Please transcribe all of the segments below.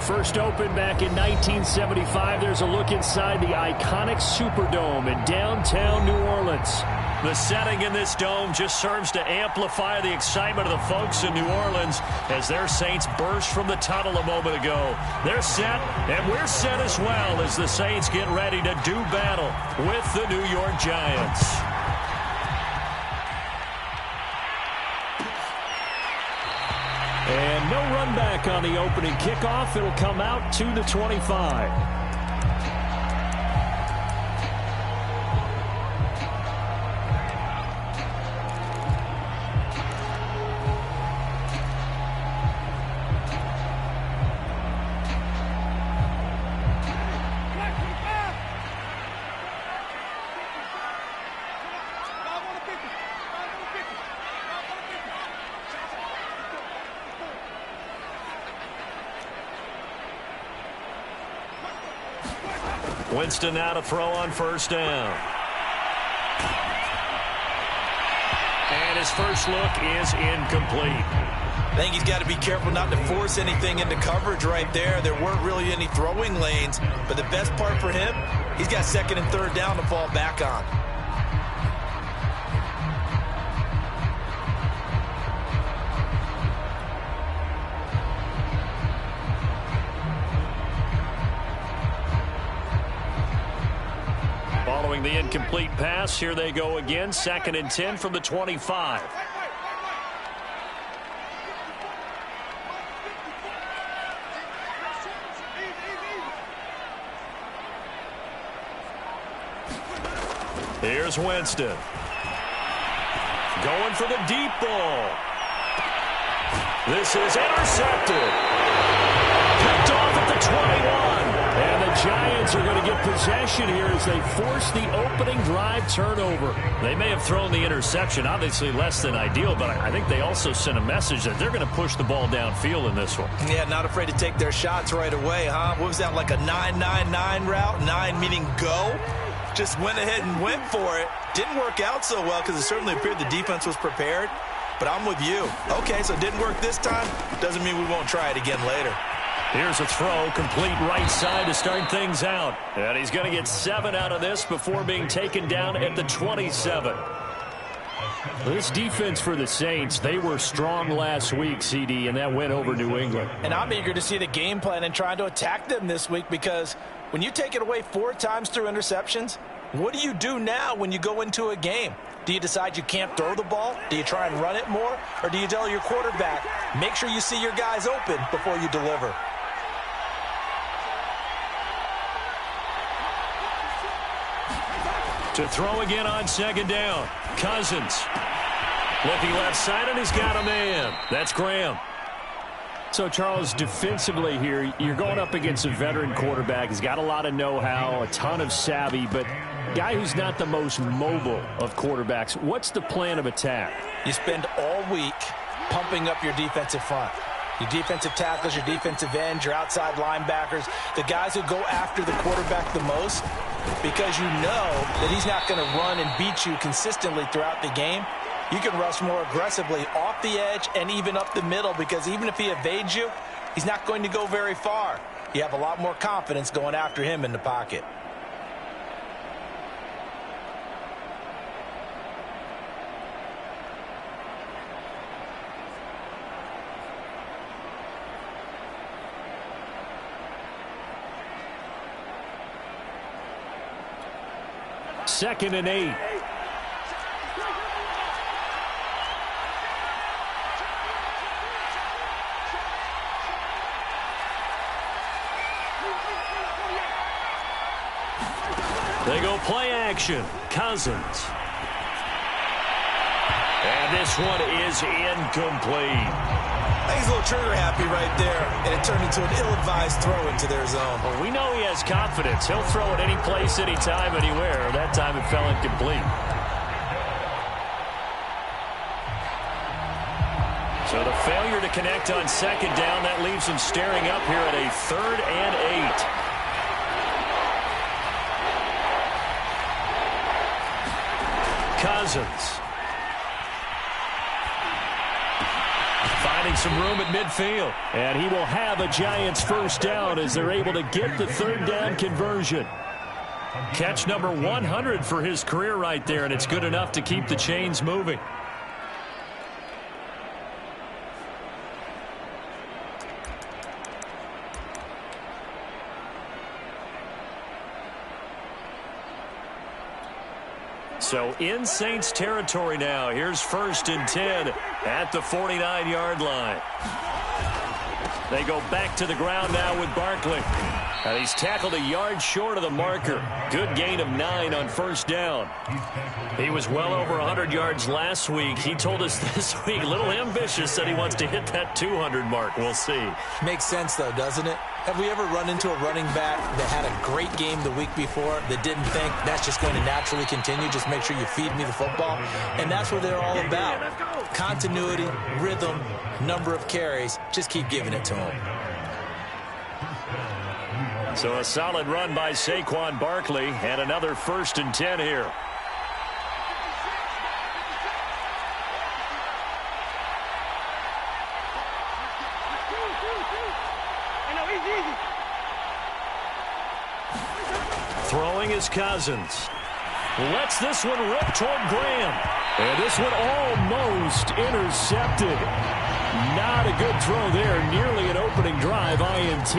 First opened back in 1975, there's a look inside the iconic Superdome in downtown New Orleans. The setting in this dome just serves to amplify the excitement of the folks in New Orleans as their Saints burst from the tunnel a moment ago. They're set, and we're set as well as the Saints get ready to do battle with the New York Giants. And no run back on the opening kickoff. It'll come out to the 25. Winston now to throw on first down. And his first look is incomplete. I think he's got to be careful not to force anything into coverage right there. There weren't really any throwing lanes, but the best part for him, he's got second and third down to fall back on. Following the incomplete pass, here they go again. Second and 10 from the 25. Here's Winston. Going for the deep ball. This is intercepted. Picked off at the 21. And the Giants are going to get possession here as they force the opening drive turnover. They may have thrown the interception, obviously less than ideal, but I think they also sent a message that they're going to push the ball downfield in this one. Yeah, not afraid to take their shots right away, huh? What was that, like a 9-9-9 route? 9 meaning go? Just went ahead and went for it. Didn't work out so well because it certainly appeared the defense was prepared. But I'm with you. Okay, so it didn't work this time. Doesn't mean we won't try it again later. Here's a throw, complete right side to start things out. And he's going to get 7 out of this before being taken down at the 27. This defense for the Saints, they were strong last week, CD, and that went over New England. And I'm eager to see the game plan and trying to attack them this week because when you take it away 4 times through interceptions, what do you do now when you go into a game? Do you decide you can't throw the ball? Do you try and run it more? Or do you tell your quarterback, make sure you see your guys open before you deliver? To throw again on second down. Cousins. Looking left side, and he's got a man. That's Graham. So, Charles, defensively here, you're going up against a veteran quarterback. He's got a lot of know-how, a ton of savvy, but guy who's not the most mobile of quarterbacks. What's the plan of attack? You spend all week pumping up your defensive front. Your defensive tackles, your defensive ends, your outside linebackers, the guys who go after the quarterback the most, because you know that he's not going to run and beat you consistently throughout the game. You can rush more aggressively off the edge and even up the middle, because even if he evades you, he's not going to go very far. You have a lot more confidence going after him in the pocket. Second and 8. They go play action. Cousins. And this one is incomplete. I think he's a little trigger happy right there, and it turned into an ill-advised throw into their zone. Well, we know he has confidence. He'll throw it any place, anytime, anywhere. That time it fell incomplete. So the failure to connect on second down, that leaves him staring up here at a 3rd and 8. Cousins. finding some room at midfield. And he will have a Giants first down as they're able to get the third down conversion. Catch number 100 for his career right there, and it's good enough to keep the chains moving. So in Saints territory now. Here's 1st and 10 at the 49-yard line. They go back to the ground now with Barkley. And he's tackled a yard short of the marker. Good gain of 9 on first down. He was well over 100 yards last week. He told us this week, a little ambitious, said he wants to hit that 200 mark. We'll see. Makes sense, though, doesn't it? Have we ever run into a running back that had a great game the week before that didn't think that's just going to naturally continue? Just make sure you feed me the football. And that's what they're all about. Continuity, rhythm, number of carries. Just keep giving it to them. So a solid run by Saquon Barkley and another 1st and 10 here. Throwing is Cousins. Lets this one rip toward Graham. And this one almost intercepted. Not a good throw there. Nearly an opening drive INT.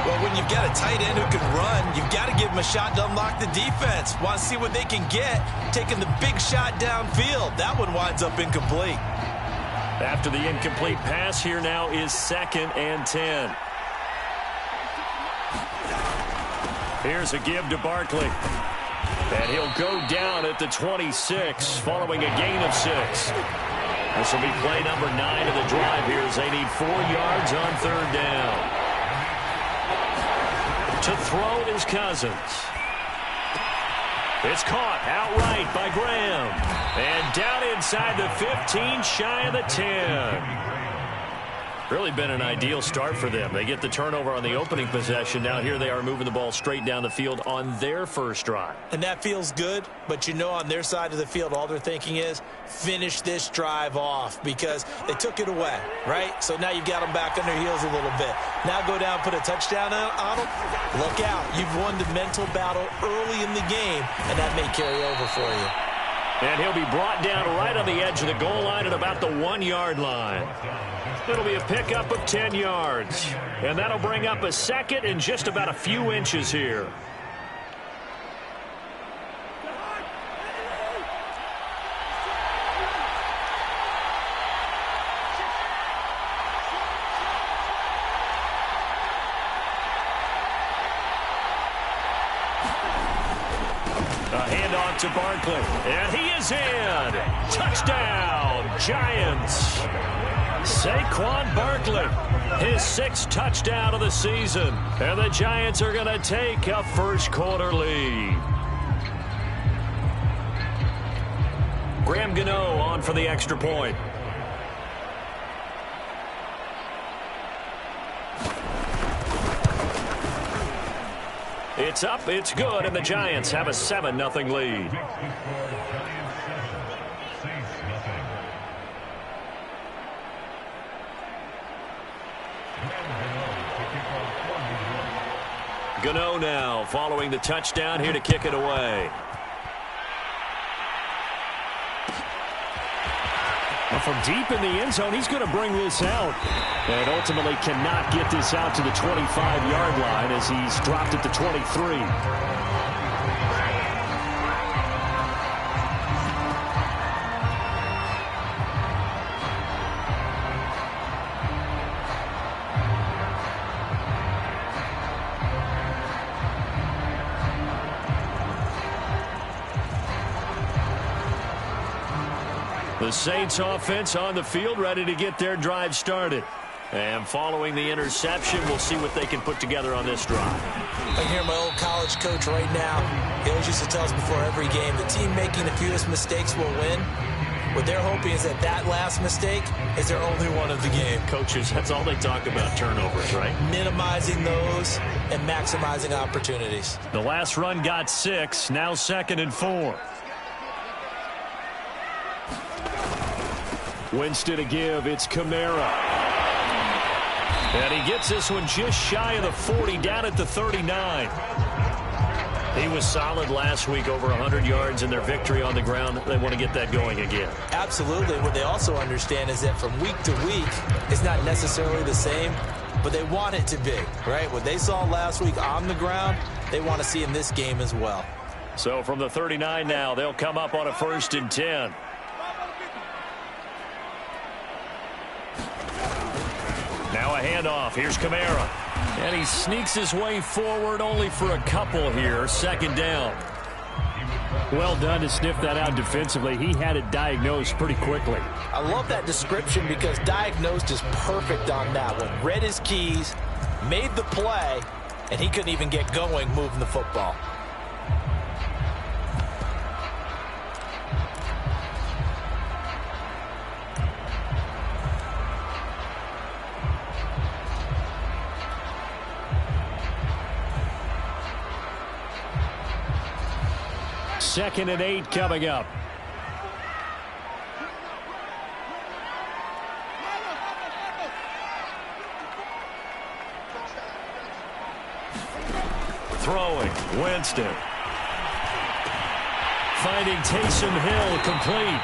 Well, when you've got a tight end who can run, you've got to give him a shot to unlock the defense. Want to see what they can get, taking the big shot downfield. That one winds up incomplete. After the incomplete pass, here now is 2nd and 10. Here's a give to Barkley. And he'll go down at the 26, following a gain of 6. This will be play number 9 of the drive here as they need 4 yards on third down. To throw is Cousins. It's caught outright by Graham. And down inside the 15, shy of the 10. Really been an ideal start for them. They get the turnover on the opening possession. Now here they are moving the ball straight down the field on their first drive. And that feels good, but you know on their side of the field all they're thinking is finish this drive off because they took it away, right? So now you've got them back on their heels a little bit. Now go down, put a touchdown on them. Look out. You've won the mental battle early in the game, and that may carry over for you. And he'll be brought down right on the edge of the goal line at about the 1-yard line. It'll be a pickup of 10 yards. And that'll bring up a 2nd and just about a few inches here. A handoff to Barkley. And he is in. Touchdown, Giants. Saquon Barkley, his 6th touchdown of the season. And the Giants are going to take a first-quarter lead. Graham Gano on for the extra point. It's up, it's good, and the Giants have a 7-0 lead. Gano now following the touchdown here to kick it away. And from deep in the end zone, he's going to bring this out. And ultimately cannot get this out to the 25-yard line as he's dropped at the 23. The Saints offense on the field, ready to get their drive started. And following the interception, we'll see what they can put together on this drive. I hear my old college coach right now. He always used to tell us before every game, the team making the fewest mistakes will win. What they're hoping is that that last mistake is their only one of the game. Coaches, that's all they talk about, turnovers, right? Minimizing those and maximizing opportunities. The last run got 6, now 2nd and 4. Winston to give. It's Kamara. And he gets this one just shy of the 40, down at the 39. He was solid last week, over 100 yards in their victory on the ground. They want to get that going again. Absolutely. What they also understand is that from week to week, it's not necessarily the same, but they want it to be, right? What they saw last week on the ground, they want to see in this game as well. So from the 39 now, they'll come up on a 1st and 10. Now a handoff. Here's Kamara. And he sneaks his way forward only for a couple here. 2nd down. Well done to sniff that out defensively. He had it diagnosed pretty quickly. I love that description because diagnosed is perfect on that one. Read his keys, made the play, and he couldn't even get going moving the football. Second and 8 coming up. Throwing, Winston. Finding Taysom Hill, complete.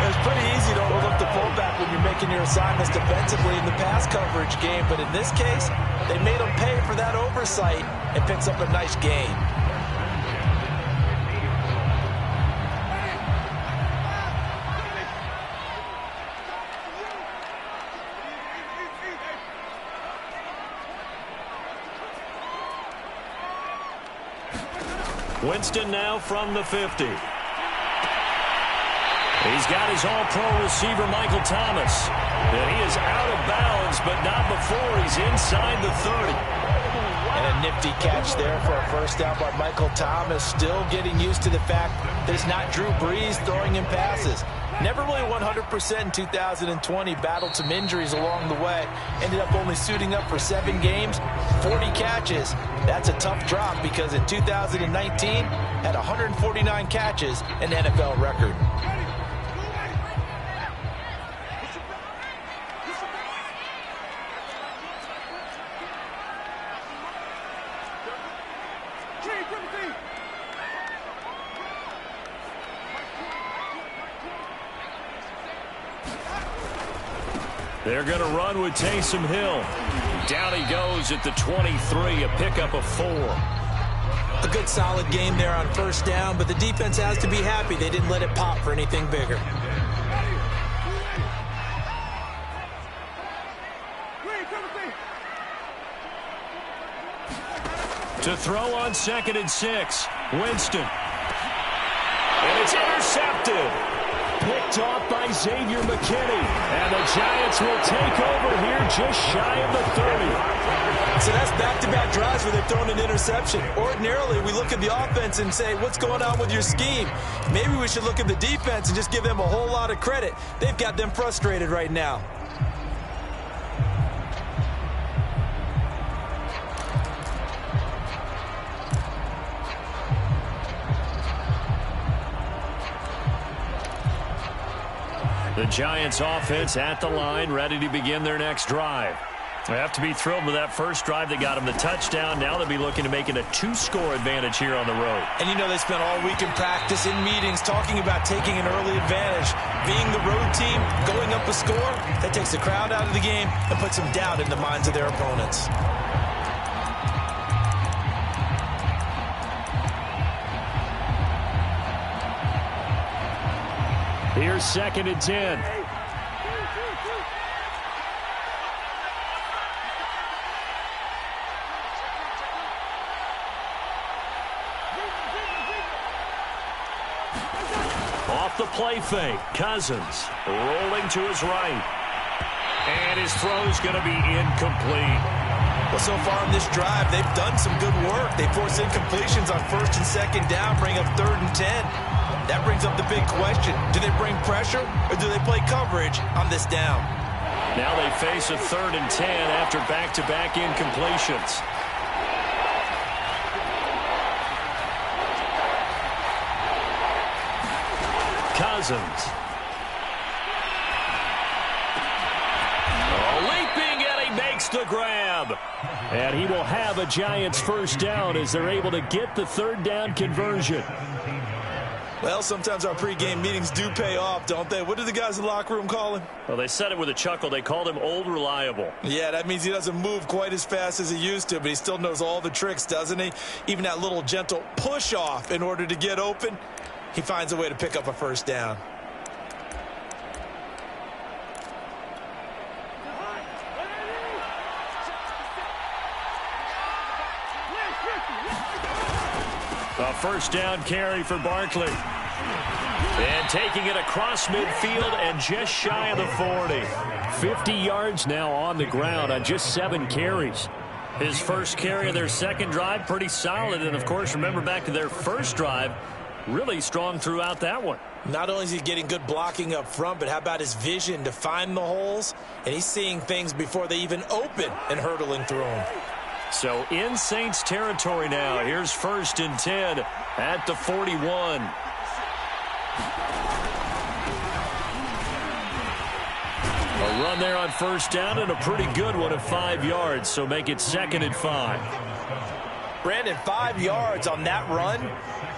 It's pretty easy to overlook the pullback when you're making your assignments defensively in the pass coverage game, but in this case, they made him pay for that oversight and picks up a nice gain. Winston now from the 50. He's got his all-pro receiver, Michael Thomas. And he is out of bounds, but not before he's inside the 30. And a nifty catch there for a 1st down by Michael Thomas. Still getting used to the fact that it's not Drew Brees throwing him passes. Never really 100% in 2020. Battled some injuries along the way. Ended up only suiting up for 7 games, 40 catches. That's a tough drop because in 2019, had 149 catches, an NFL record. They're going to run with Taysom Hill. Down he goes at the 23, a pickup of 4. A good solid game there on 1st down, but the defense has to be happy they didn't let it pop for anything bigger. To throw on 2nd and 6, Winston. And it's intercepted. Picked off by Xavier McKinney. And the Giants will take over here just shy of the 30. So that's back-to-back drives where they've thrown an interception. Ordinarily, we look at the offense and say, what's going on with your scheme? Maybe we should look at the defense and just give them a whole lot of credit. They've got them frustrated right now. The Giants offense at the line, ready to begin their next drive. They have to be thrilled with that first drive that got them the touchdown. Now they'll be looking to make it a 2-score advantage here on the road. And you know they spent all week in practice, in meetings, talking about taking an early advantage. Being the road team, going up a score, that takes the crowd out of the game and puts some doubt in the minds of their opponents. Here's 2nd and 10. Off the play fake, Cousins rolling to his right. And his throw's going to be incomplete. Well, so far in this drive, they've done some good work. They force incompletions on 1st and 2nd down, bring up 3rd and 10. That brings up the big question. Do they bring pressure or do they play coverage on this down? Now they face a 3rd and 10 after back-to-back incompletions. Cousins. Makes the grab. And he will have a Giants first down as they're able to get the third down conversion. Well, sometimes our pregame meetings do pay off, don't they? What do the guys in the locker room call him? Well, they said it with a chuckle. They called him Old Reliable. Yeah, that means he doesn't move quite as fast as he used to, but he still knows all the tricks, doesn't he? Even that little gentle push-off in order to get open, he finds a way to pick up a first down. A first down carry for Barkley. And taking it across midfield and just shy of the 40. 50 yards now on the ground on just 7 carries. His first carry of their second drive, pretty solid. And, of course, remember back to their first drive, really strong throughout that one. Not only is he getting good blocking up front, but how about his vision to find the holes? And he's seeing things before they even open and hurdling through them. So in Saints territory now. Here's 1st and 10 at the 41. A run there on first down and a pretty good one of 5 yards. So make it 2nd and 5. Brandon, 5 yards on that run.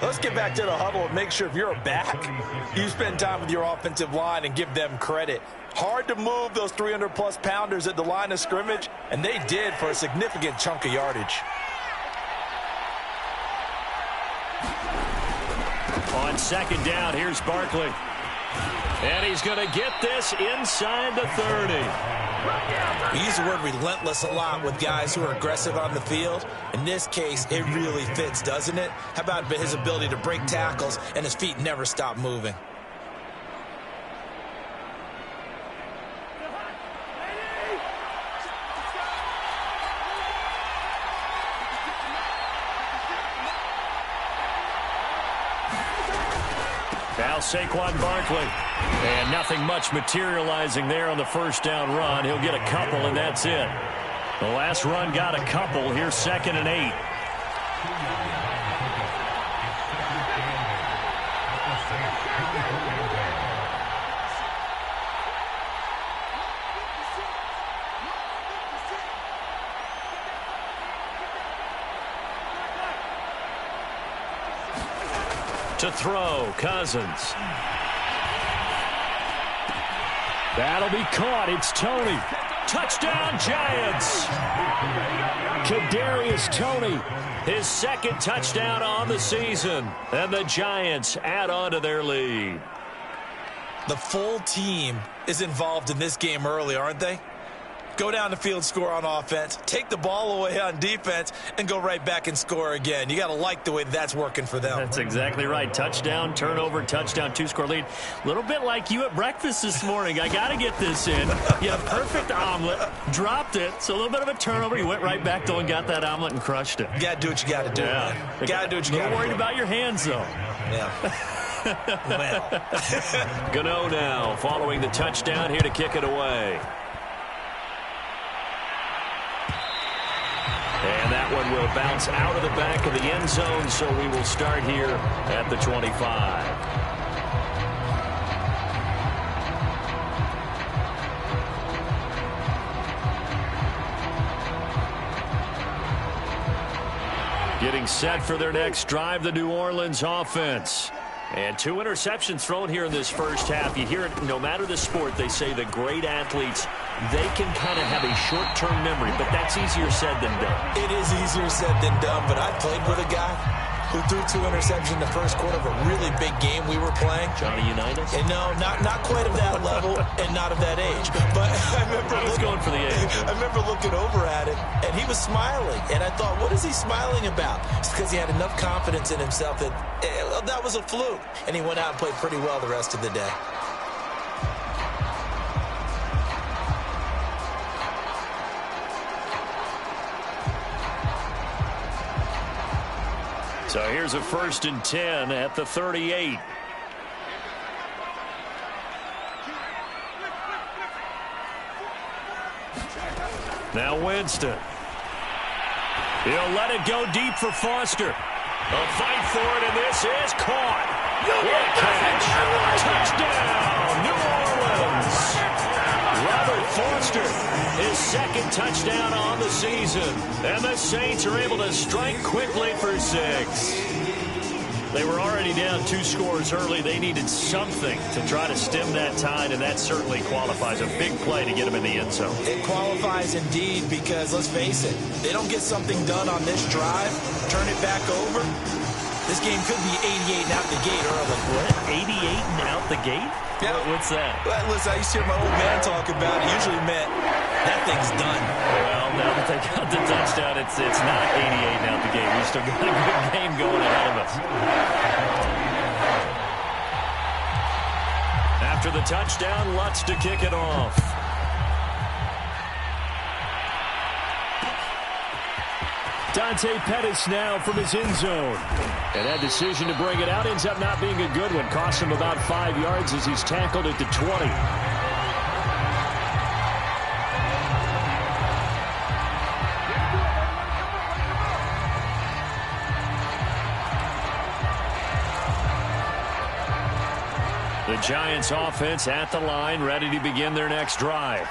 Let's get back to the huddle and make sure if you're a back, you spend time with your offensive line and give them credit. Hard to move those 300-plus pounders at the line of scrimmage, and they did for a significant chunk of yardage. On 2nd down, here's Barkley. And he's going to get this inside the 30. We use the word relentless a lot with guys who are aggressive on the field. In this case, it really fits, doesn't it? How about his ability to break tackles and his feet never stop moving? Now Saquon Barkley. And nothing much materializing there on the first down run. He'll get a couple, and that's it. The last run got a couple. Here's 2nd and 8. To throw, Cousins. That'll be caught. It's Tony. Touchdown, Giants. Kadarius Toney, his 2nd touchdown on the season. And the Giants add on to their lead. The full team is involved in this game early, aren't they? Go down the field, score on offense, take the ball away on defense, and go right back and score again. You got to like the way that's working for them. That's exactly right. Touchdown, turnover, touchdown, 2-score lead. A little bit like you at breakfast this morning. I got to get this in. You have perfect omelet, dropped it, so a little bit of a turnover. You went right back, though, and got that omelet and crushed it. You got to do what you got to do, man. You got to do what you got to do. Not worried about your hands, though. Yeah. Well. Gano now following the touchdown here to kick it away. And that one will bounce out of the back of the end zone, so we will start here at the 25. Getting set for their next drive, the New Orleans offense. And 2 interceptions thrown here in this first half. You hear it, no matter the sport, they say the great athletes, they can kind of have a short-term memory, but that's easier said than done. It is easier said than done, but I played with a guy who threw 2 interceptions in the first quarter of a really big game we were playing. Johnny Unitas? And no, not quite of that level and not of that age. But I was going for the age. I remember looking over at him, and he was smiling. And I thought, what is he smiling about? It's because he had enough confidence in himself that that was a fluke. And he went out and played pretty well the rest of the day. So here's a 1st and 10 at the 38. Now Winston. He'll let it go deep for Foster. A fight for it, and this is caught. What a catch. Touchdown, New Orleans. Robert Foster, his 2nd touchdown on the season. And the Saints are able to strike quickly for 6. They were already down 2 scores early. They needed something to try to stem that tide, and that certainly qualifies. A big play to get them in the end zone. It qualifies indeed because, let's face it, they don't get something done on this drive, turn it back over. This game could be 88 and out the gate early. What? 88 and out the gate? Yeah. What's that? Well, listen, I used to hear my old man talk about it. Usually meant that thing's done. Well, now that they got the touchdown, it's not 88 and out the gate. We've still got a good game going ahead of us. After the touchdown, Lutz to kick it off. Dante Pettis now from his end zone. And that decision to bring it out ends up not being a good one. Cost him about 5 yards as he's tackled at the 20. The Giants offense at the line, ready to begin their next drive.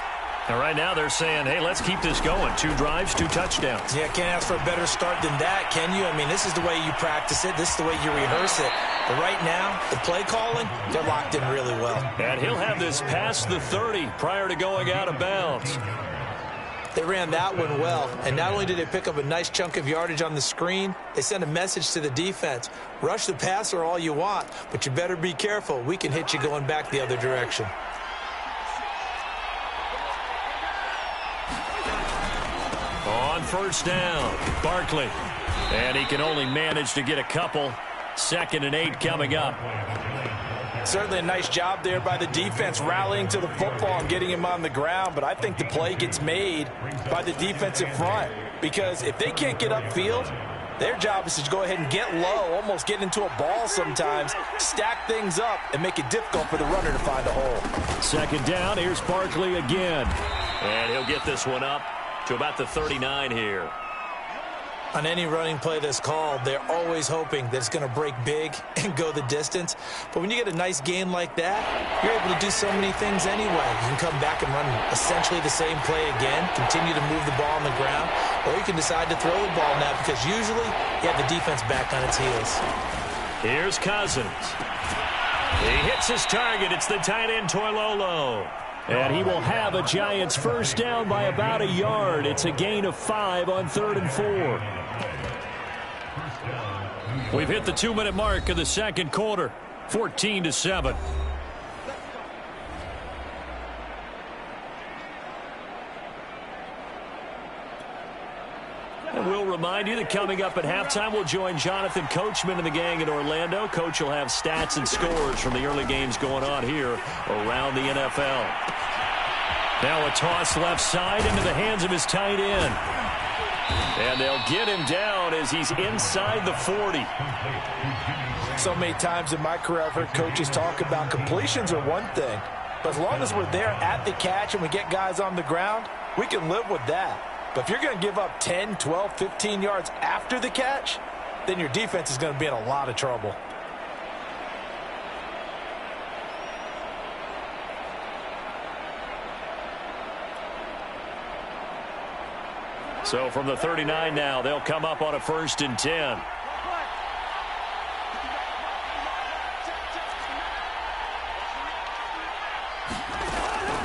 And right now they're saying, hey, let's keep this going. 2 drives, 2 touchdowns. Yeah, can't ask for a better start than that, can you? I mean, this is the way you practice it. This is the way you rehearse it. But right now, the play calling, they're locked in really well. And he'll have this past the 30 prior to going out of bounds. They ran that one well, and not only did they pick up a nice chunk of yardage on the screen, they sent a message to the defense. Rush the passer all you want, but you better be careful. We can hit you going back the other direction. On first down, Barkley. And he can only manage to get a couple. 2nd and 8 coming up. Certainly a nice job there by the defense rallying to the football and getting him on the ground, but I think the play gets made by the defensive front because if they can't get upfield, their job is to go ahead and get low, almost get into a ball sometimes, stack things up, and make it difficult for the runner to find a hole. 2nd down, here's Barkley again. And he'll get this one up to about the 39 here. On any running play that's called, they're always hoping that it's going to break big and go the distance. But when you get a nice gain like that, you're able to do so many things anyway. You can come back and run essentially the same play again, continue to move the ball on the ground, or you can decide to throw the ball now because usually you have the defense back on its heels. Here's Cousins. He hits his target. It's the tight end, Toilolo. And he will have a Giants first down by about a yard. It's a gain of 5 on 3rd and 4. We've hit the 2-minute mark of the second quarter. 14-7. And we'll remind you that coming up at halftime, we'll join Jonathan Coachman and the gang in Orlando. Coach will have stats and scores from the early games going on here around the NFL. Now a toss left side into the hands of his tight end. And they'll get him down as he's inside the 40. So many times in my career, I've heard coaches talk about completions are one thing. But as long as we're there at the catch and we get guys on the ground, we can live with that. But if you're going to give up 10, 12, 15 yards after the catch, then your defense is going to be in a lot of trouble. So from the 39 now, they'll come up on a 1st and 10.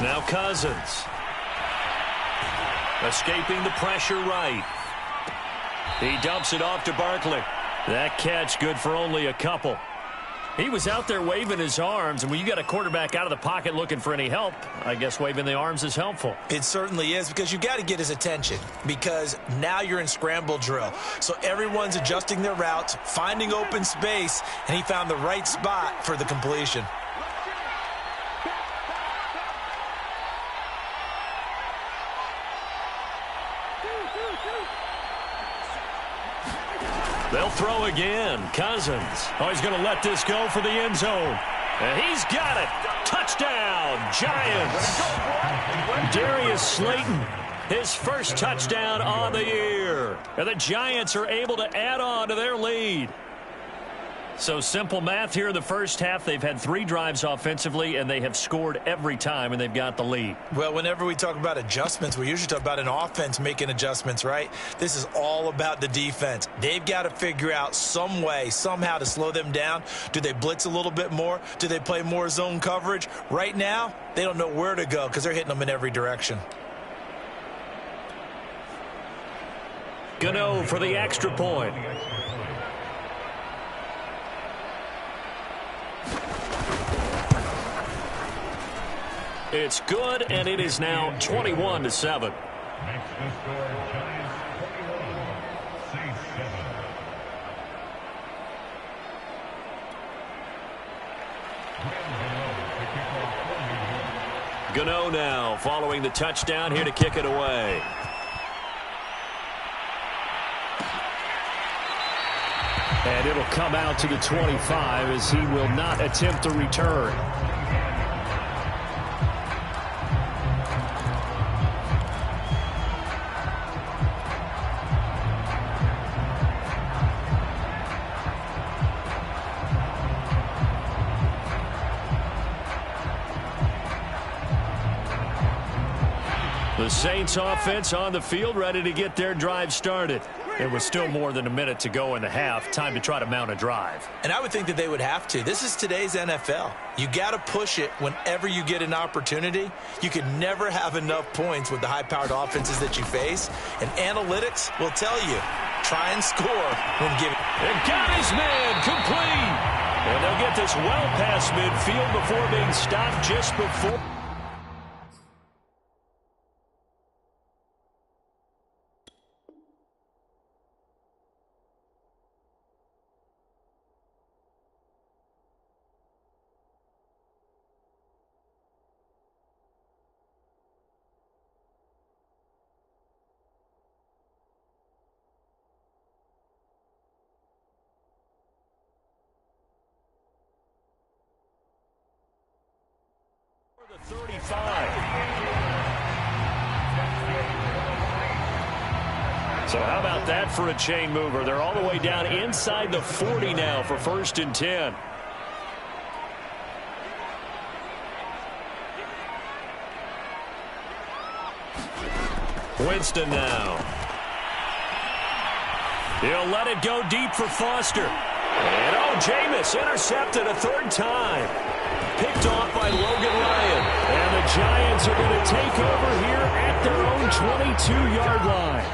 Now Cousins. Escaping the pressure right. He dumps it off to Barkley. That catch good for only a couple. He was out there waving his arms, and when you got a quarterback out of the pocket looking for any help, I guess waving the arms is helpful. It certainly is because you got to get his attention because now you're in scramble drill. So everyone's adjusting their routes, finding open space, and he found the right spot for the completion. They'll throw again. Cousins. Oh, he's going to let this go for the end zone. And he's got it. Touchdown, Giants. Darius Slayton, his first touchdown on the year. And the Giants are able to add on to their lead. So simple math here in the first half. They've had 3 drives offensively, and they have scored every time, and they've got the lead. Well, whenever we talk about adjustments, we usually talk about an offense making adjustments, right? This is all about the defense. They've got to figure out some way, somehow to slow them down. Do they blitz a little bit more? Do they play more zone coverage? Right now, they don't know where to go because they're hitting them in every direction. Gano for the extra point. It's good, and it is now 21-7. Gano now following the touchdown here to kick it away. And it'll come out to the 25 as he will not attempt to return. The Saints offense on the field, ready to get their drive started. It was still more than a minute to go in the half. Time to try to mount a drive. And I would think that they would have to. This is today's NFL. You got to push it whenever you get an opportunity. You can never have enough points with the high-powered offenses that you face. And analytics will tell you, try and score when given. And got his man complete. And they'll get this well past midfield before being stopped just before. The 35. So how about that for a chain mover? They're all the way down inside the 40 now for 1st and 10. Winston now. He'll let it go deep for Foster. And Jameis intercepted a 3rd time. Picked off by Logan Ryan. And the Giants are going to take over here at their own 22-yard line.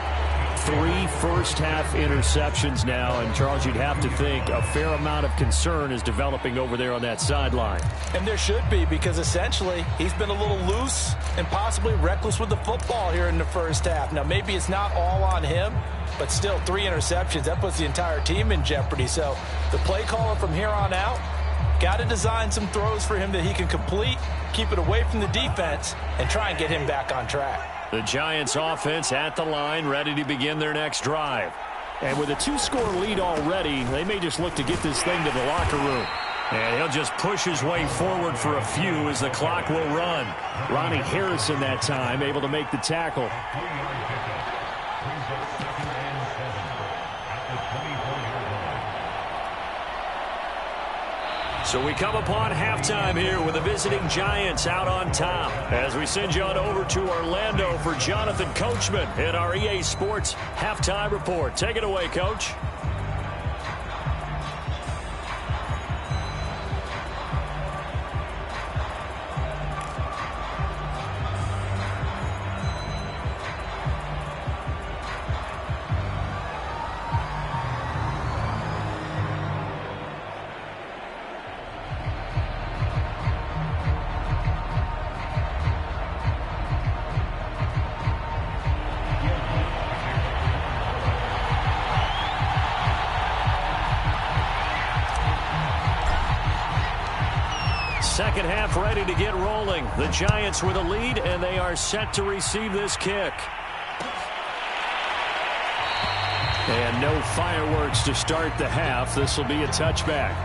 3 first-half interceptions now. And, Charles, you'd have to think a fair amount of concern is developing over there on that sideline. And there should be, because essentially he's been a little loose and possibly reckless with the football here in the first half. Now, maybe it's not all on him, but still 3 interceptions. That puts the entire team in jeopardy. So the play caller from here on out got to design some throws for him that he can complete, keep it away from the defense, and try and get him back on track. The Giants offense at the line, ready to begin their next drive. And with a 2-score lead already, they may just look to get this thing to the locker room. And he'll just push his way forward for a few as the clock will run. Ronnie Harrison that time able to make the tackle. So we come upon halftime here with the visiting Giants out on top. As we send you on over to Orlando for Jonathan Coachman in our EA Sports Halftime Report. Take it away, Coach. Second half ready to get rolling. The Giants with a lead, and they are set to receive this kick. And no fireworks to start the half. This will be a touchback.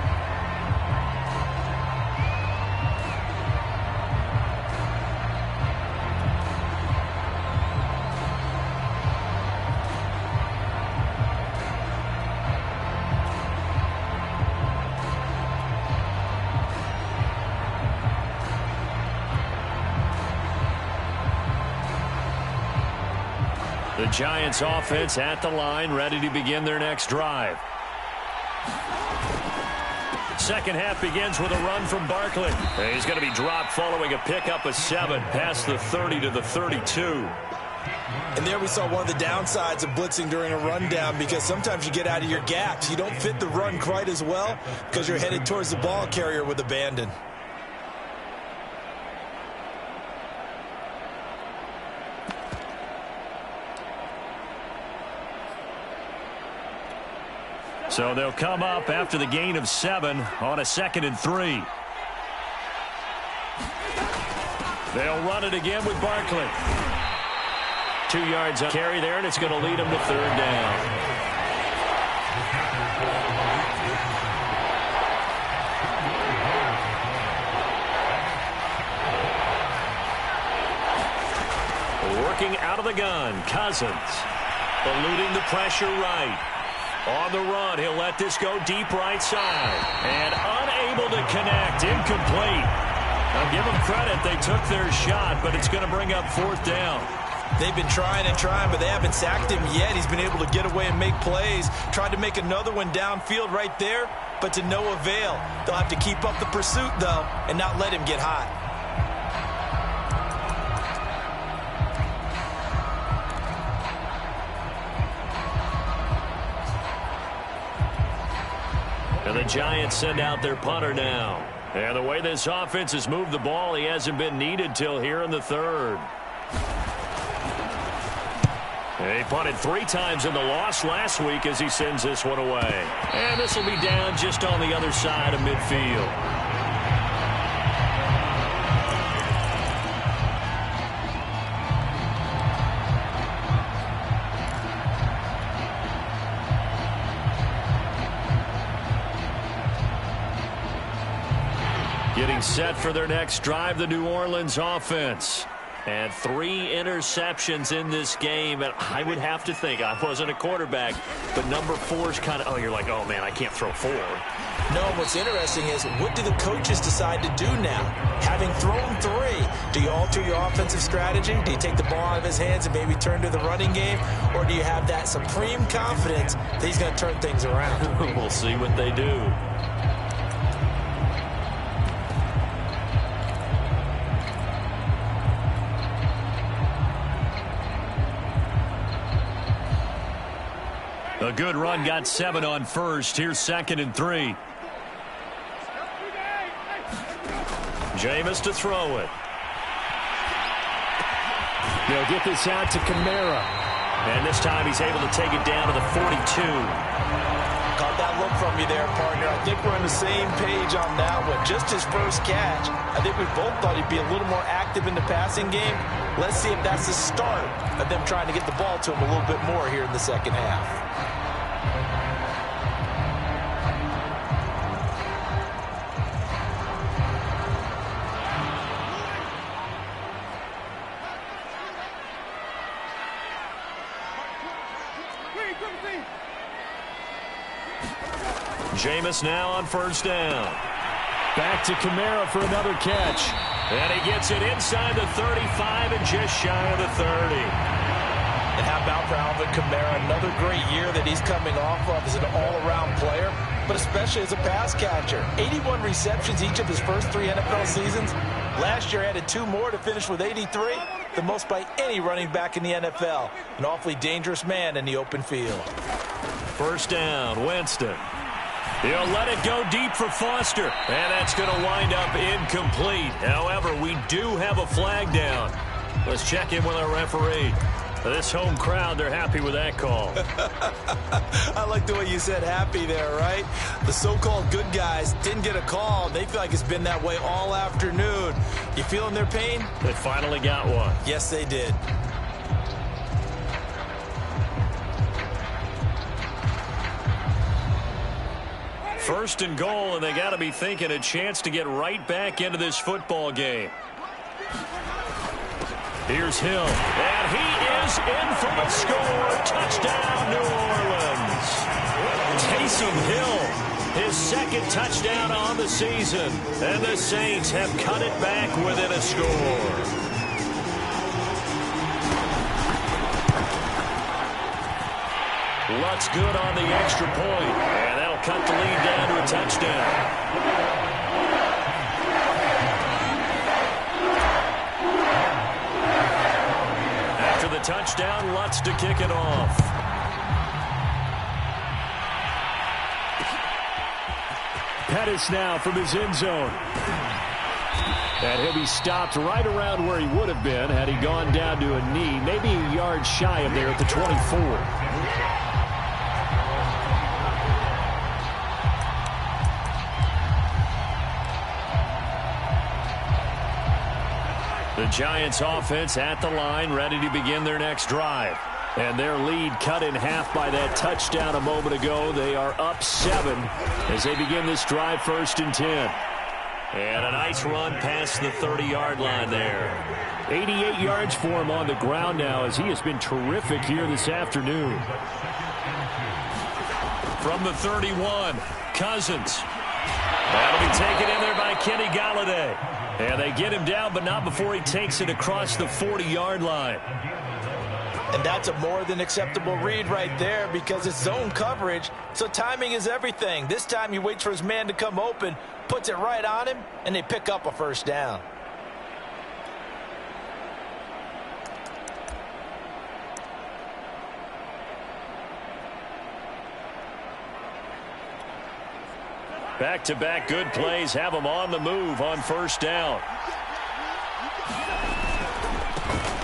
The Giants offense at the line, ready to begin their next drive. Second half begins with a run from Barkley. He's going to be dropped following a pickup of 7 past the 30 to the 32. And there we saw one of the downsides of blitzing during a rundown, because sometimes you get out of your gaps. You don't fit the run quite as well because you're headed towards the ball carrier with abandon. So they'll come up after the gain of 7 on a 2nd and 3. They'll run it again with Barkley. 2 yards on carry there, and it's going to lead them to 3rd down. Working out of the gun, Cousins. Eluding the pressure right. On the run, he'll let this go deep right side. And unable to connect, incomplete. I'll give them credit, they took their shot, but it's going to bring up 4th down. They've been trying and trying, but they haven't sacked him yet. He's been able to get away and make plays. Tried to make another one downfield right there, but to no avail. They'll have to keep up the pursuit, though, and not let him get hot. And the Giants send out their punter now. And the way this offense has moved the ball, he hasn't been needed till here in the 3rd. He punted 3 times in the loss last week as he sends this one away. And this will be down just on the other side of midfield. Getting set for their next drive, the New Orleans offense. And 3 interceptions in this game. And I would have to think, I wasn't a quarterback, but number 4's kind of, you're like, oh, man, I can't throw 4. No, what's interesting is, what do the coaches decide to do now? Having thrown 3, do you alter your offensive strategy? Do you take the ball out of his hands and maybe turn to the running game? Or do you have that supreme confidence that he's going to turn things around? We'll see what they do. A good run, got 7 on first. Here's 2nd and 3. Jameis to throw it. They'll get this out to Kamara. And this time he's able to take it down to the 42. Caught that look from you there, partner. I think we're on the same page on that one. Just his first catch. I think we both thought he'd be a little more active in the passing game. Let's see if that's the start of them trying to get the ball to him a little bit more here in the second half. Jameis now on 1st down. Back to Kamara for another catch. And he gets it inside the 35 and just shy of the 30. And how about for Alvin Kamara? Another great year that he's coming off of as an all-around player, but especially as a pass catcher. 81 receptions each of his first 3 NFL seasons. Last year added 2 more to finish with 83, the most by any running back in the NFL. An awfully dangerous man in the open field. 1st down, Winston. He'll let it go deep for Foster, and that's going to wind up incomplete. However, we do have a flag down. Let's check in with our referee. This home crowd, they're happy with that call. I like the way you said happy there, right? The so-called good guys didn't get a call. They feel like it's been that way all afternoon. You feeling their pain? They finally got one. Yes, they did. First and goal, and they got to be thinking a chance to get right back into this football game. Here's Hill, and he is in for the score. Touchdown, New Orleans. Taysom Hill, his 2nd touchdown on the season, and the Saints have cut it back within a score. Lutz good on the extra point, and that'll cut the lead down to a touchdown. After the touchdown, Lutz to kick it off. Pettis now from his end zone. And he'll be stopped right around where he would have been had he gone down to a knee, maybe a yard shy of there at the 24. The Giants offense at the line, ready to begin their next drive. And their lead cut in half by that touchdown a moment ago. They are up 7 as they begin this drive, 1st and 10. And a nice run past the 30-yard line there. 88 yards for him on the ground now as he has been terrific here this afternoon. From the 31, Cousins. That'll be taken in there by Kenny Galladay. And they get him down, but not before he takes it across the 40-yard line. And that's a more than acceptable read right there because it's zone coverage, so timing is everything. This time he waits for his man to come open, puts it right on him, and they pick up a 1st down. Back-to-back good plays have them on the move on 1st down.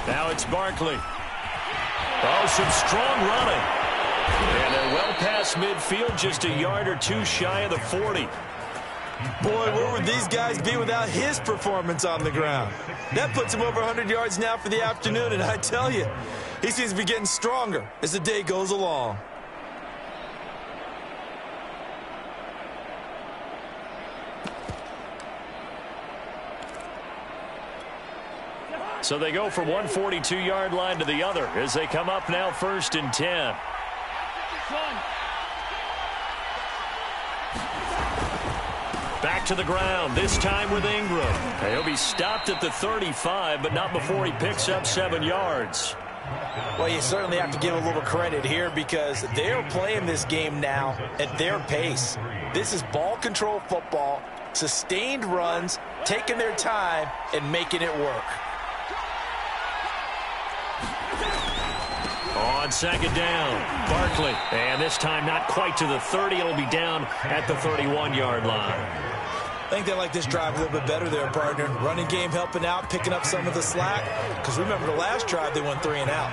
Now it's Barkley. Oh, some strong running. And they're well past midfield, just a yard or two shy of the 40. Boy, where would these guys be without his performance on the ground? That puts him over 100 yards now for the afternoon, and I tell you, he seems to be getting stronger as the day goes along. So they go from one 42-yard line to the other as they come up now 1st and 10. Back to the ground, this time with Ingram. He'll be stopped at the 35, but not before he picks up 7 yards. Well, you certainly have to give a little credit here because they're playing this game now at their pace. This is ball control football, sustained runs, taking their time, and making it work. On 2nd down, Barkley. And this time not quite to the 30. It'll be down at the 31-yard line. I think they like this drive a little bit better there, partner. Running game helping out, picking up some of the slack. Because remember the last drive, they went 3 and out.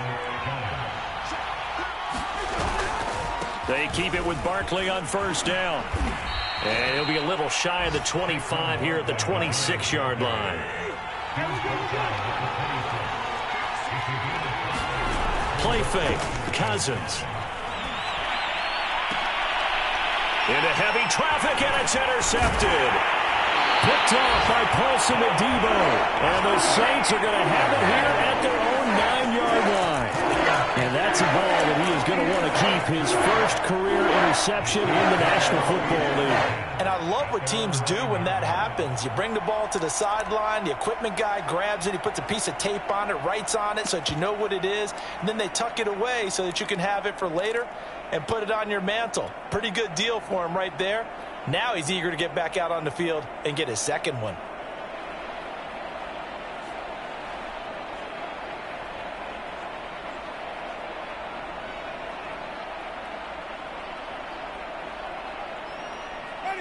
They keep it with Barkley on 1st down. And he'll be a little shy of the 25 here at the 26-yard line. Play fake, Cousins. Into heavy traffic, and it's intercepted. Picked off by Paulson Adebo. And the Saints are going to have it here at their own 9-yard line. And that's a ball that he is going to want to keep, his first career interception in the National Football League. And I love what teams do when that happens. You bring the ball to the sideline, the equipment guy grabs it, he puts a piece of tape on it, writes on it so that you know what it is, and then they tuck it away so that you can have it for later and put it on your mantle. Pretty good deal for him right there. Now he's eager to get back out on the field and get his second one.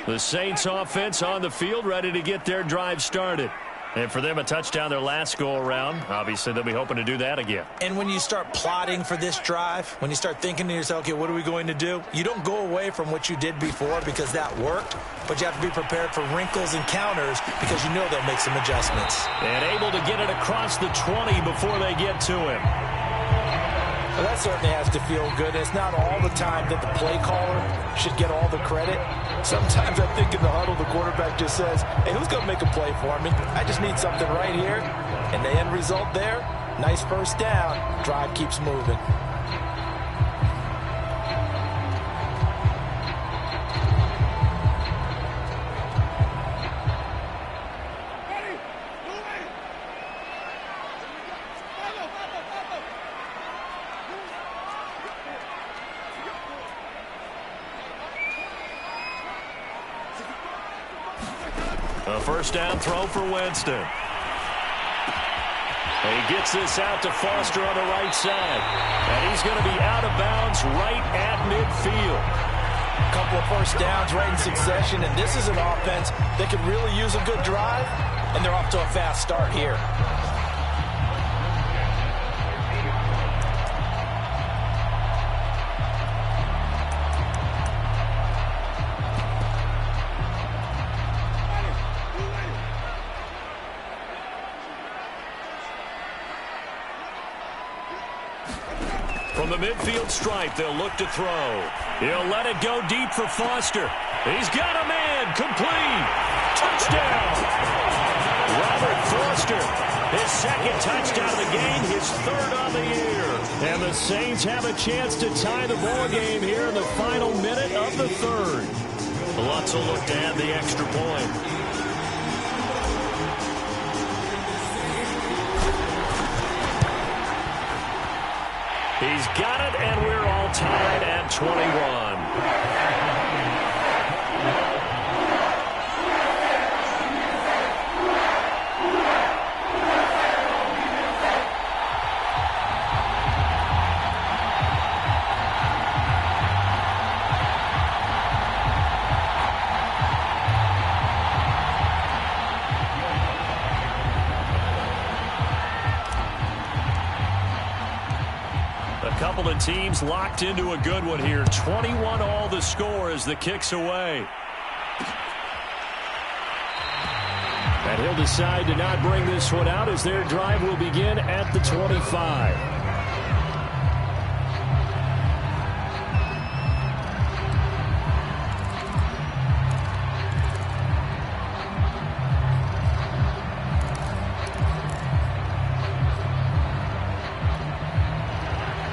The Saints offense on the field, ready to get their drive started. And for them, a touchdown their last go-around. Obviously, they'll be hoping to do that again. And when you start plotting for this drive, when you start thinking to yourself, okay, what are we going to do? You don't go away from what you did before because that worked, but you have to be prepared for wrinkles and counters because you know they'll make some adjustments. And able to get it across the 20 before they get to him. Well, that certainly has to feel good. It's not all the time that the play caller should get all the credit. Sometimes I think in the huddle, the quarterback just says, hey, who's going to make a play for me? I just need something right here. And the end result there, nice 1st down. Drive keeps moving. A first down throw for Winston. He gets this out to Foster on the right side. And he's going to be out of bounds right at midfield. A couple of first downs right in succession, and this is an offense that could really use a good drive, and they're off to a fast start here. From the midfield stripe, they'll look to throw. He'll let it go deep for Foster. He's got a man. Complete. Touchdown. Robert Foster, his second touchdown of the game, his third on the year. And the Saints have a chance to tie the ball game here in the final minute of the third. Lutz will look to add the extra point. He's got it, and we're all tied at 21. Couple of teams locked into a good one here. 21 all the score as the kick's away. And he'll decide to not bring this one out as their drive will begin at the 25.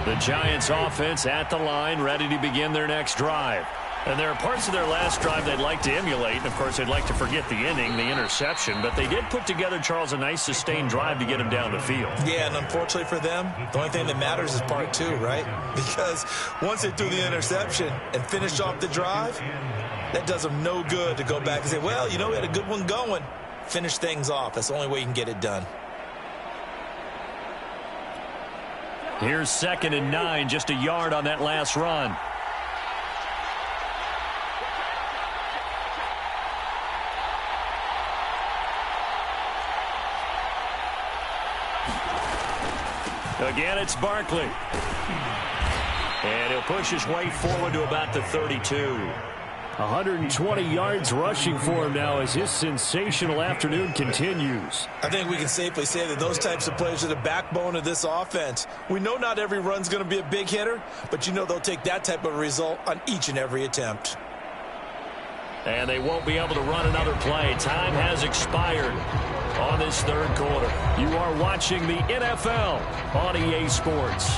The Giants offense at the line, ready to begin their next drive. And there are parts of their last drive they'd like to emulate. And, of course, they'd like to forget the inning, the interception. But they did put together, Charles, a nice sustained drive to get him down the field. Yeah, and unfortunately for them, the only thing that matters is part two, right? Because once they threw the interception and finished off the drive, that does them no good to go back and say, well, you know, we had a good one going. Finish things off. That's the only way you can get it done. Here's 2nd and 9, just a yard on that last run. Again, it's Barkley. And he'll push his way forward to about the 32. 120 yards rushing for him now as his sensational afternoon continues. I think we can safely say that those types of players are the backbone of this offense. We know not every run's going to be a big hitter, but you know they'll take that type of result on each and every attempt. And they won't be able to run another play. Time has expired on this third quarter. You are watching the NFL on EA Sports.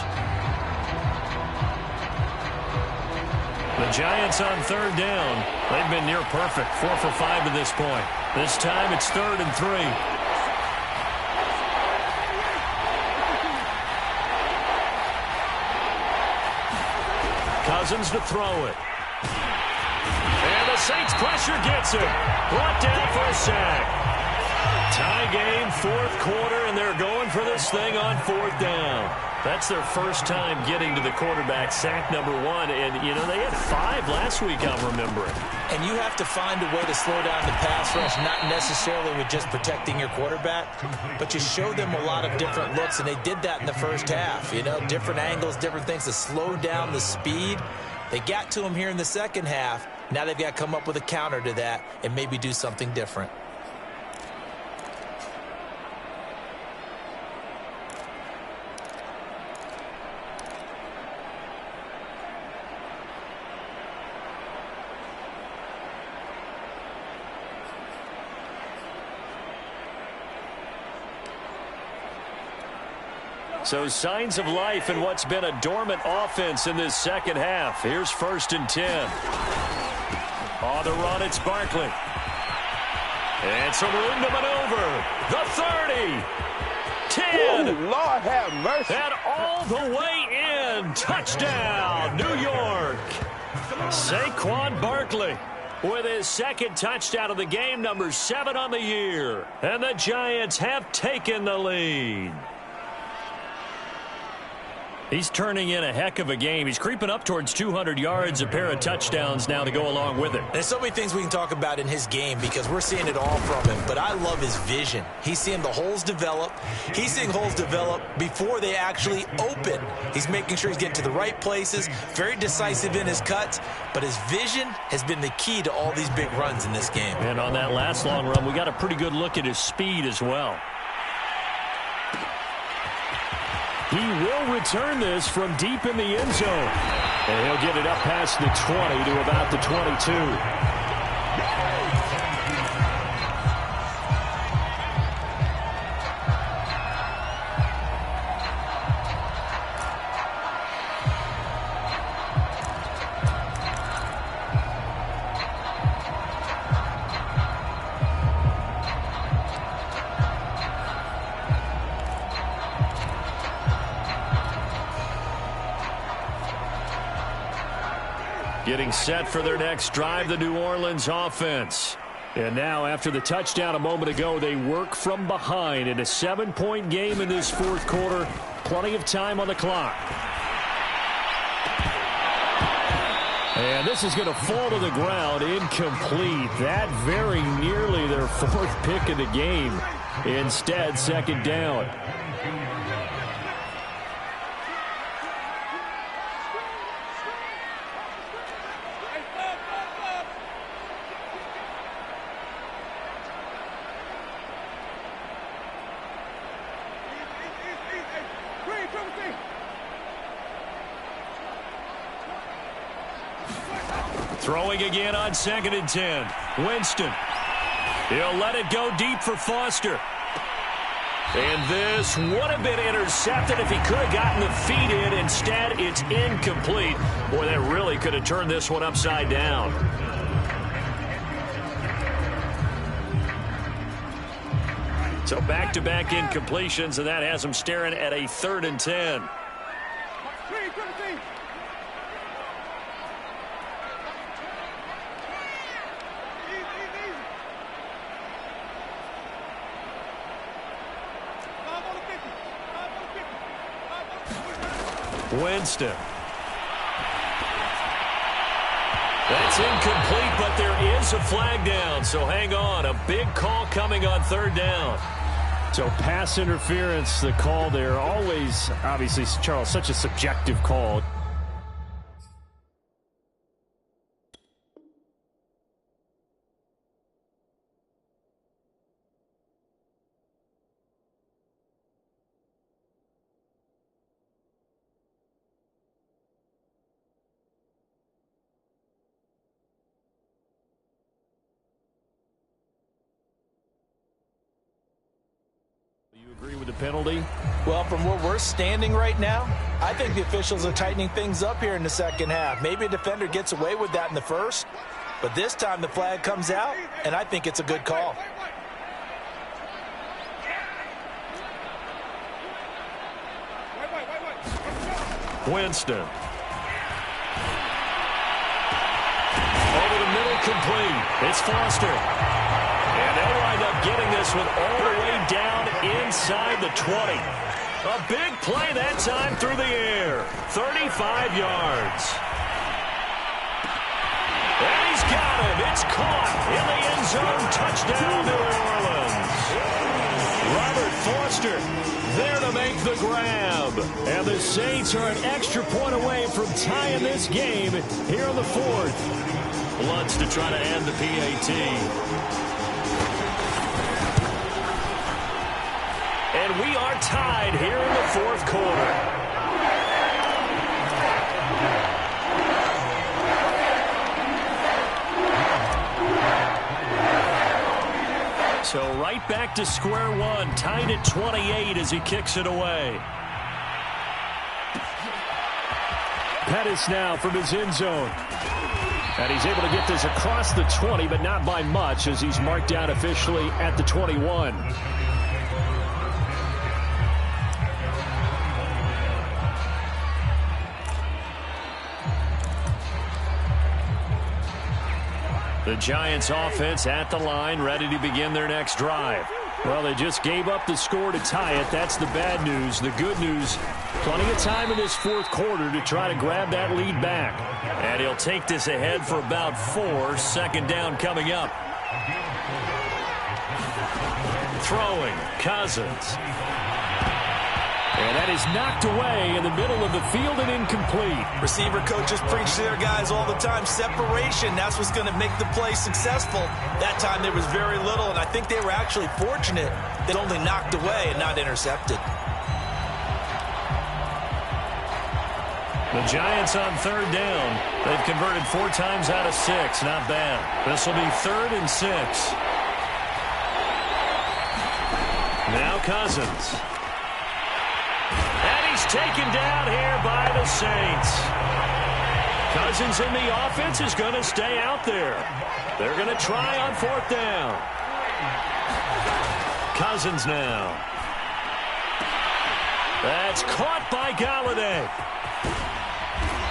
The Giants on third down. They've been near perfect. 4 for 5 to this point. This time it's 3rd and 3. Cousins to throw it. And the Saints pressure gets him. Brought down for a sack. Tie game, 4th quarter, and they're going for this thing on 4th down. That's their first time getting to the quarterback, sack number 1. And, you know, they had 5 last week, I'm remembering. And you have to find a way to slow down the pass rush, not necessarily with just protecting your quarterback, but you show them a lot of different looks, and they did that in the first half. You know, different angles, different things to slow down the speed. They got to him here in the second half. Now they've got to come up with a counter to that and maybe do something different. So signs of life in what's been a dormant offense in this second half. Here's 1st and 10. On the run, it's Barkley. And some room to maneuver. The 30. 10. Ooh, Lord have mercy. And all the way in. Touchdown, New York. Saquon Barkley. with his second touchdown of the game, number 7 on the year. And the Giants have taken the lead. He's turning in a heck of a game. He's creeping up towards 200 yards, a pair of touchdowns now to go along with it. There's so many things we can talk about in his game because we're seeing it all from him. But I love his vision. He's seeing the holes develop. He's seeing holes develop before they actually open. He's making sure he's getting to the right places, very decisive in his cuts. But his vision has been the key to all these big runs in this game. And on that last long run, we got a pretty good look at his speed as well. He will return this from deep in the end zone. And he'll get it up past the 20 to about the 22. Getting set for their next drive, the New Orleans offense. And now, after the touchdown a moment ago, they work from behind in a 7-point game in this fourth quarter. Plenty of time on the clock. And this is going to fall to the ground, incomplete. That very nearly their fourth pick of the game. Instead, second down. Throwing again on 2nd and 10. Winston. He'll let it go deep for Foster. And this would have been intercepted if he could have gotten the feet in. Instead, it's incomplete. Boy, that really could have turned this one upside down. So back-to-back incompletions, and that has him staring at a 3rd and 10. Winston. That's incomplete, but there is a flag down, so hang on. A big call coming on 3rd down. So pass interference, the call there. Always, obviously, Charles, such a subjective call. Agree with the penalty? Well, from where we're standing right now, I think the officials are tightening things up here in the second half. Maybe a defender gets away with that in the first, but this time the flag comes out, and I think it's a good call. Winston. Over the middle, complete. It's Foster. And they'll wind up getting this one all the way down inside the 20. A big play that time through the air. 35 yards. And he's got it. It's caught in the end zone. Touchdown, New Orleans. Robert Foster there to make the grab. And the Saints are an extra point away from tying this game here in the 4th. Lutz to try to end the PAT. And we are tied here in the 4th quarter. So right back to square one, tied at 28 as he kicks it away. Pettis now from his end zone. And he's able to get this across the 20, but not by much as he's marked down officially at the 21. The Giants offense at the line, ready to begin their next drive. Well, they just gave up the score to tie it. That's the bad news. The good news, plenty of time in this fourth quarter to try to grab that lead back. And he'll take this ahead for about 4. Second down coming up. Throwing, Cousins. And that is knocked away in the middle of the field and incomplete. Receiver coaches preach to their guys all the time. Separation, that's what's going to make the play successful. That time there was very little, and I think they were actually fortunate that only knocked away and not intercepted. The Giants on third down. They've converted 4 times out of 6. Not bad. This will be 3rd and 6. Now Cousins. And he's taken down here by the Saints. Cousins in the offense is going to stay out there. They're going to try on 4th down. Cousins now. That's caught by Galladay.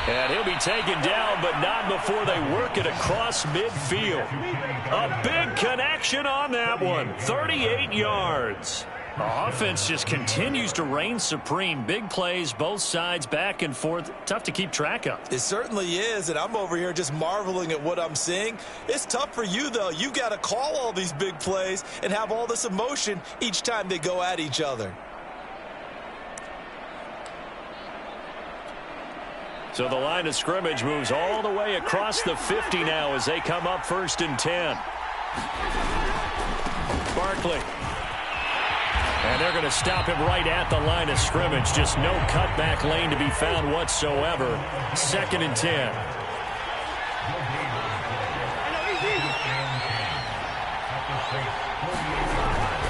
And he'll be taken down, but not before they work it across midfield. A big connection on that one. 38 yards. The offense just continues to reign supreme. Big plays, both sides, back and forth. Tough to keep track of. It certainly is, and I'm over here just marveling at what I'm seeing. It's tough for you, though. You got to call all these big plays and have all this emotion each time they go at each other. So the line of scrimmage moves all the way across the 50 now as they come up 1st and 10. Barkley. And they're going to stop him right at the line of scrimmage. Just no cutback lane to be found whatsoever. 2nd and 10.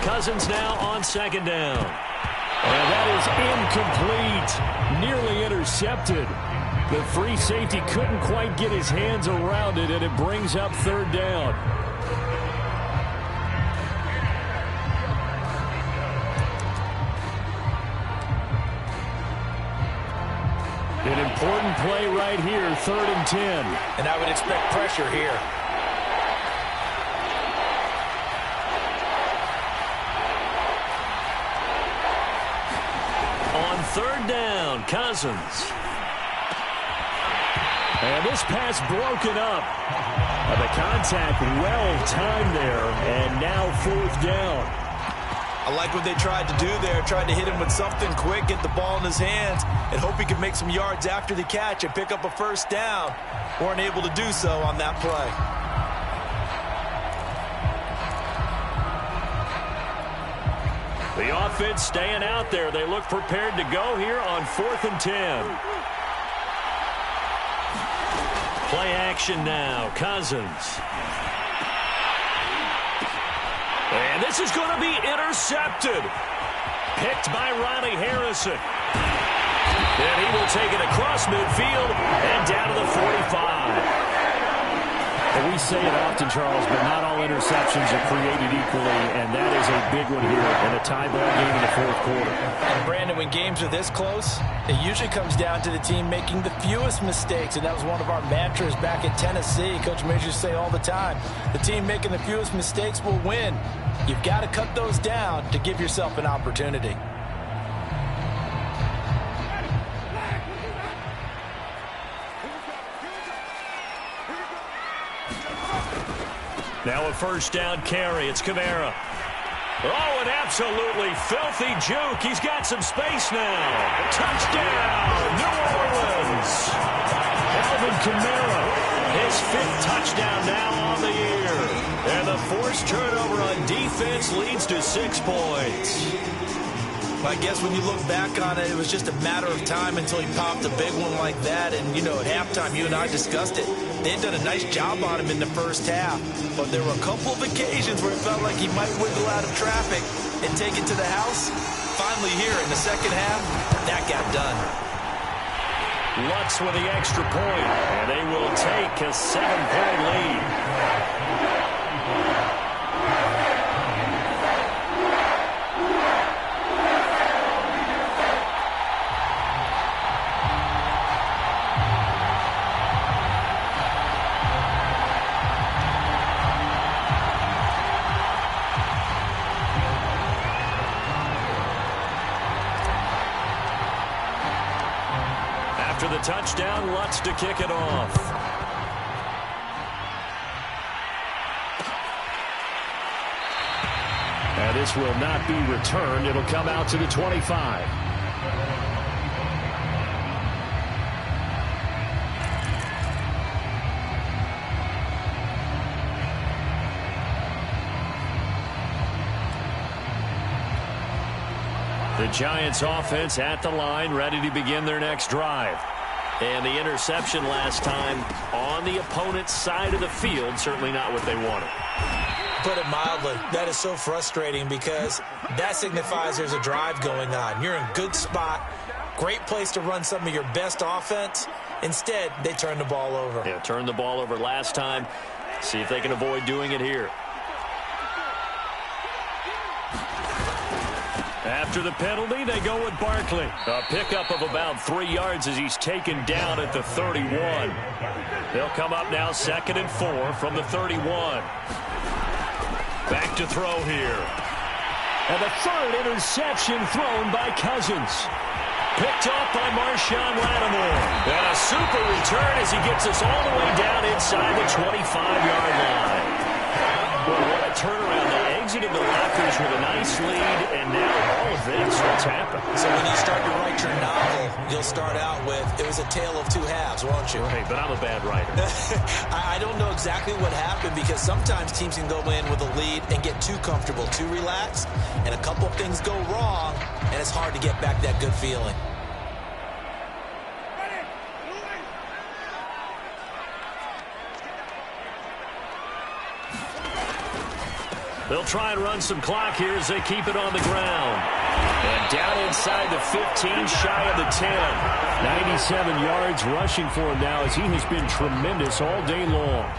Cousins now on 2nd down. And that is incomplete. Nearly intercepted. The free safety couldn't quite get his hands around it, and it brings up 3rd down. An important play right here, 3rd and 10. And I would expect pressure here. On 3rd down, Cousins. And this pass broken up. The contact well timed there, and now 4th down. I like what they tried to do there, tried to hit him with something quick, get the ball in his hands, and hope he could make some yards after the catch and pick up a 1st down. Weren't able to do so on that play. The offense staying out there. They look prepared to go here on 4th and 10. Play action now. Cousins. And this is going to be intercepted. Picked by Ronnie Harrison. And he will take it across midfield and down to the 45. Well, we say it often, Charles, but not all interceptions are created equally, and that is a big one here in a tie ball game in the 4th quarter. And, Brandon, when games are this close, it usually comes down to the team making the fewest mistakes, and that was one of our mantras back in Tennessee. Coach Majors say all the time, the team making the fewest mistakes will win. You've got to cut those down to give yourself an opportunity. Now a 1st down carry. It's Kamara. Oh, an absolutely filthy juke. He's got some space now. Touchdown, New Orleans. Alvin Kamara, his 5th touchdown now on the year. And the forced turnover on defense leads to 6 points. I guess when you look back on it, it was just a matter of time until he popped a big one like that. And, you know, at halftime, you and I discussed it. They'd done a nice job on him in the 1st half. But there were a couple of occasions where it felt like he might wiggle out of traffic and take it to the house. Finally here in the 2nd half, that got done. Lutz with the extra point. And they will take a 7-point lead. After the touchdown, Lutz to kick it off. And this will not be returned. It'll come out to the 25. The Giants offense at the line, ready to begin their next drive. And the interception last time on the opponent's side of the field, certainly not what they wanted. Put it mildly, that is so frustrating because that signifies there's a drive going on. You're in good spot, great place to run some of your best offense. Instead, they turn the ball over. Yeah, turned the ball over last time. See if they can avoid doing it here. After the penalty, they go with Barkley. A pickup of about 3 yards as he's taken down at the 31. They'll come up now 2nd and 4 from the 31. Back to throw here. And the third interception thrown by Cousins. Picked off by Marshawn Lattimore. And a super return as he gets us all the way down inside the 25-yard line. Well, what a turnaround. They exited the lockers with a nice lead, and now all of this has happened. So when you start to write your novel, you'll start out with, it was a tale of two halves, won't you? Right, but I'm a bad writer. I don't know exactly what happened because sometimes teams can go in with a lead and get too comfortable, too relaxed, and a couple things go wrong, and it's hard to get back that good feeling. They'll try and run some clock here as they keep it on the ground. And down inside the 15, shy of the 10. 97 yards rushing for him now as he has been tremendous all day long.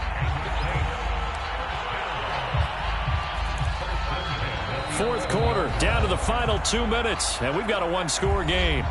Fourth quarter, down to the final 2 minutes, and we've got a one-score game.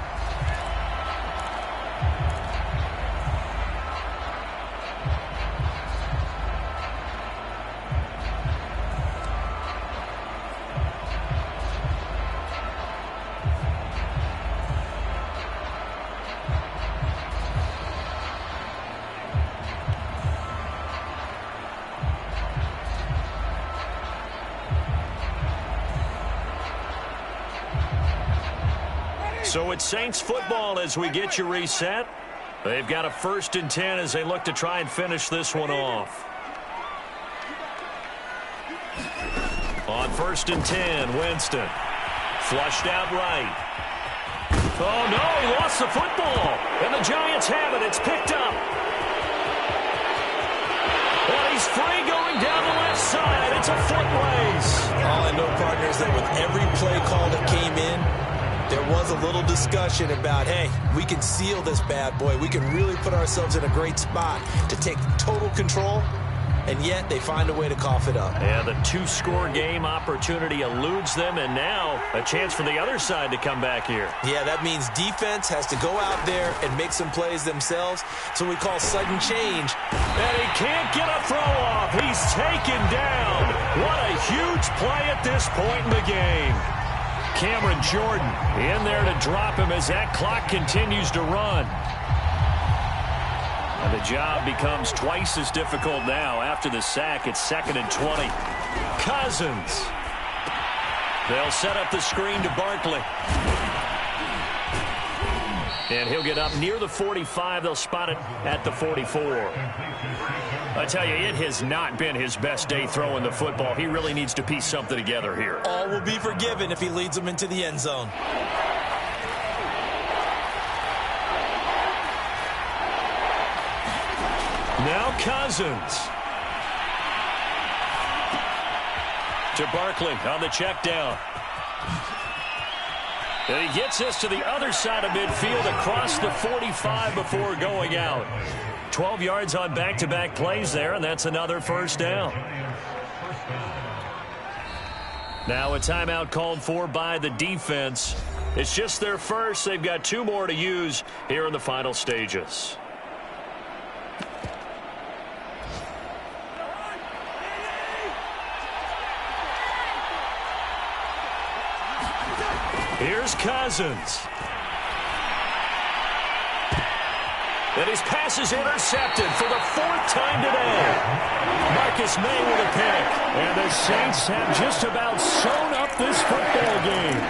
So it's Saints football as we get you reset. They've got a 1st and 10 as they look to try and finish this one off. On 1st and 10, Winston. Flushed out right. Oh, no, he lost the football. And the Giants have it. It's picked up. And he's free going down the left side. It's a foot race. All I know, partners, that with every play call that came in, there was a little discussion about, hey, we can seal this bad boy. We can really put ourselves in a great spot to take total control, and yet they find a way to cough it up. Yeah, the 2-score game opportunity eludes them, and now a chance for the other side to come back here. Yeah, that means defense has to go out there and make some plays themselves. So we call sudden change. And he can't get a throw off. He's taken down. What a huge play at this point in the game. Cameron Jordan in there to drop him as that clock continues to run. And the job becomes twice as difficult now after the sack. It's 2nd and 20. Cousins. They'll set up the screen to Barkley. And he'll get up near the 45. They'll spot it at the 44. I tell you, it has not been his best day throwing the football. He really needs to piece something together here. All will be forgiven if he leads them into the end zone. Now Cousins. To Barkley on the check down. And he gets us to the other side of midfield across the 45 before going out. 12 yards on back-to-back plays there, and that's another 1st down. Now a timeout called for by the defense. It's just their first. They've got 2 more to use here in the final stages. Here's Cousins. And his pass is intercepted for the 4th time today. Marcus May with a pick. And the Saints have just about sewn up this football game.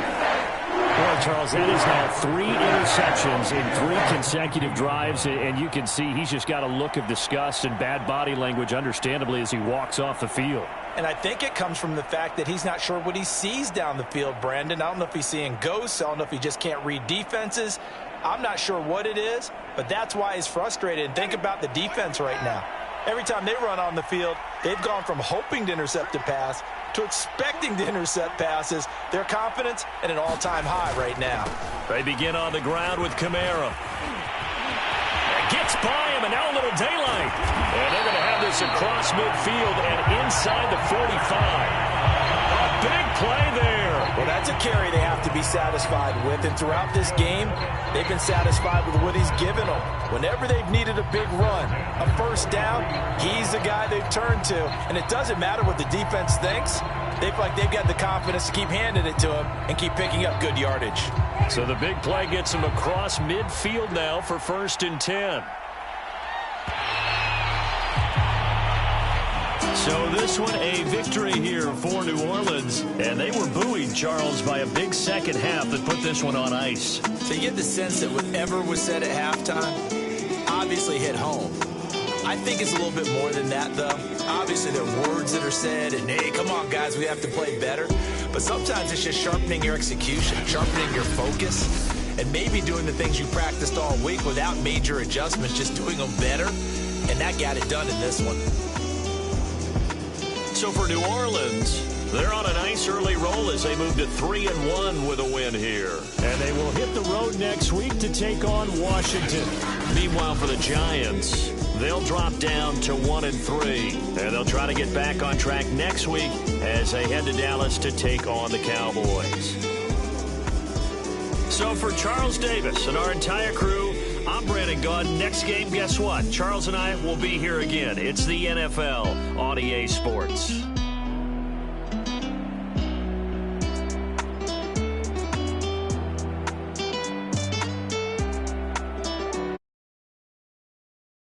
Boy, Charles, that is now 3 interceptions in 3 consecutive drives. And you can see he's just got a look of disgust and bad body language, understandably, as he walks off the field. And I think it comes from the fact that he's not sure what he sees down the field, Brandon. I don't know if he's seeing ghosts. I don't know if he just can't read defenses. I'm not sure what it is, but that's why he's frustrated. And think about the defense right now. Every time they run on the field, they've gone from hoping to intercept a pass to expecting to intercept passes. Their confidence at an all-time high right now. They begin on the ground with Kamara. Gets by him, and now a little daylight. And they're going to have this across midfield and inside the 45. A big play there. Well, that's a carry they have to be satisfied with. And throughout this game, they've been satisfied with what he's given them. Whenever they've needed a big run, a first down, he's the guy they've turned to. And it doesn't matter what the defense thinks. They feel like they've got the confidence to keep handing it to him and keep picking up good yardage. So the big play gets him across midfield now for 1st and 10. So this one, a victory here for New Orleans. And they were buoyed, Charles, by a big second half that put this one on ice. So you get the sense that whatever was said at halftime obviously hit home. I think it's a little bit more than that, though. Obviously, there are words that are said, and, hey, come on, guys, we have to play better. But sometimes it's just sharpening your execution, sharpening your focus, and maybe doing the things you practiced all week without major adjustments, just doing them better. And that got it done in this one. So for New Orleans, they're on a nice early roll as they move to 3-1 with a win here. And they will hit the road next week to take on Washington. Meanwhile, for the Giants, they'll drop down to 1-3. And they'll try to get back on track next week as they head to Dallas to take on the Cowboys. So for Charles Davis and our entire crew, I'm Brandon Gunn. Next game, guess what? Charles and I will be here again. It's the NFL on EA Sports.